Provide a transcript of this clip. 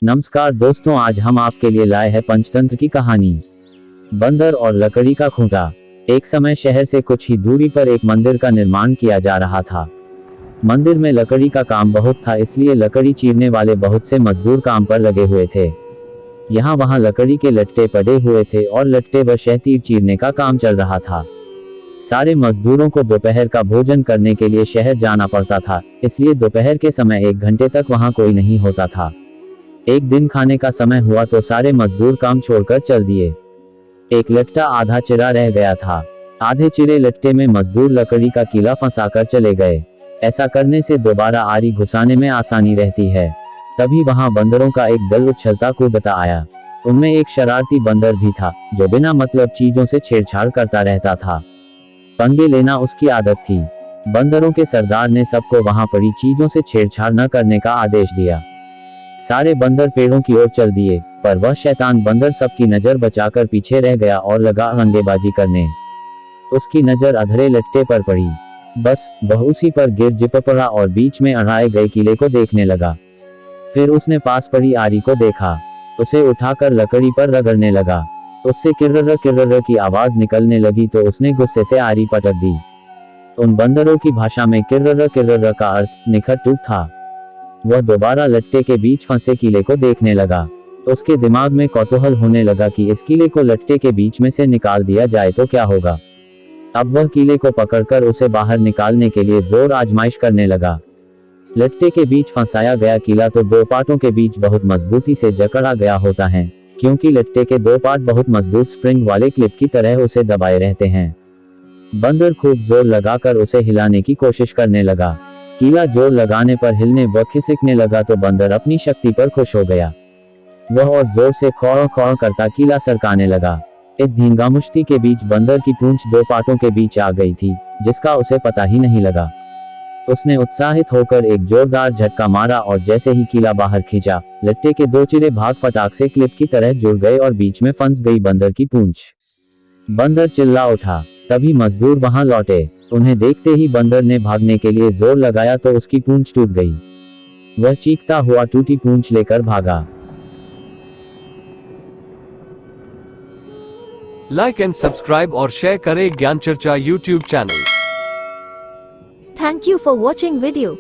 नमस्कार दोस्तों, आज हम आपके लिए लाए हैं पंचतंत्र की कहानी, बंदर और लकड़ी का खूंटा। एक समय शहर से कुछ ही दूरी पर एक मंदिर का निर्माण किया जा रहा था। मंदिर में लकड़ी का काम बहुत था, इसलिए लकड़ी चीरने वाले बहुत से मजदूर काम पर लगे हुए थे। यहाँ वहाँ लकड़ी के लट्टे पड़े हुए थे और लट्टे व शहतीर चीरने का काम चल रहा था। सारे मजदूरों को दोपहर का भोजन करने के लिए शहर जाना पड़ता था, इसलिए दोपहर के समय 1 घंटे तक वहाँ कोई नहीं होता था। एक दिन खाने का समय हुआ तो सारे मजदूर काम छोड़कर चल दिए। एक लट्टा आधा चिरा रह गया था। आधे चिरे लट्टे में मजदूर लकड़ी का कीला फंसाकर चले गए। ऐसा करने से दोबारा आरी घुसाने में आसानी रहती है। तभी वहां बंदरों का एक दल उछलता कूदता आया। उनमें एक शरारती बंदर भी था, जो बिना मतलब चीजों से छेड़छाड़ करता रहता था। पंगे लेना उसकी आदत थी। बंदरों के सरदार ने सबको वहां पड़ी चीजों से छेड़छाड़ न करने का आदेश दिया। सारे बंदर पेड़ों की ओर चल दिए, पर वह शैतान बंदर सबकी नजर बचाकर पीछे रह गया और लगा अंगेबाजी करने। उसकी नजर अधरे लट्टे पर पड़ी। बस वह उसी पर गिर जिप पड़ा और बीच में अड़ाए गए किले को देखने लगा। फिर उसने पास पड़ी आरी को देखा, उसे उठाकर लकड़ी पर रगड़ने लगा। उससे किर्रर किर्रर की आवाज निकलने लगी तो उसने गुस्से से आरी पटक दी। उन बंदरों की भाषा में किर्रर किर्रर का अर्थ निखर था। वह दोबारा लट्टे के बीच फंसे कीले को देखने लगा। उसके दिमाग में कौतूहल होने लगा कि इस कीले को लट्टे के बीच में से निकाल दिया जाए तो क्या होगा। अब वह कीले को पकड़कर उसे बाहर निकालने के लिए जोर आजमाइश करने लगा। लट्टे के बीच फंसाया गया कीला तो 2 पार्टों के बीच बहुत मजबूती से जकड़ा गया होता है, क्योंकि लट्टे के 2 पार्ट बहुत मजबूत स्प्रिंग वाले क्लिप की तरह उसे दबाए रहते हैं। बंदर खूब जोर लगाकर उसे हिलाने की कोशिश करने लगा। कीला जोर लगाने पर हिलने व खिसकने लगा तो बंदर अपनी शक्ति पर खुश हो गया। वह और जोर से खौं खौं करता कीला सरकाने लगा। इस धींगामुश्ती के बीच बंदर की पूंछ 2 पार्टों के बीच आ गई थी, जिसका उसे पता ही नहीं लगा। उसने उत्साहित होकर एक जोरदार झटका मारा और जैसे ही कीला बाहर खींचा, लट्टे के 2 चिरे भाग फटाक से क्लिप की तरह जुड़ गए और बीच में फंस गई बंदर की पूंछ। बंदर चिल्ला उठा। तभी मजदूर वहां लौटे। उन्हें देखते ही बंदर ने भागने के लिए जोर लगाया तो उसकी पूंछ टूट गई। वह चीखता हुआ टूटी पूंछ लेकर भागा। लाइक एंड सब्सक्राइब और शेयर करें ज्ञान चर्चा YouTube channel. Thank you for watching video.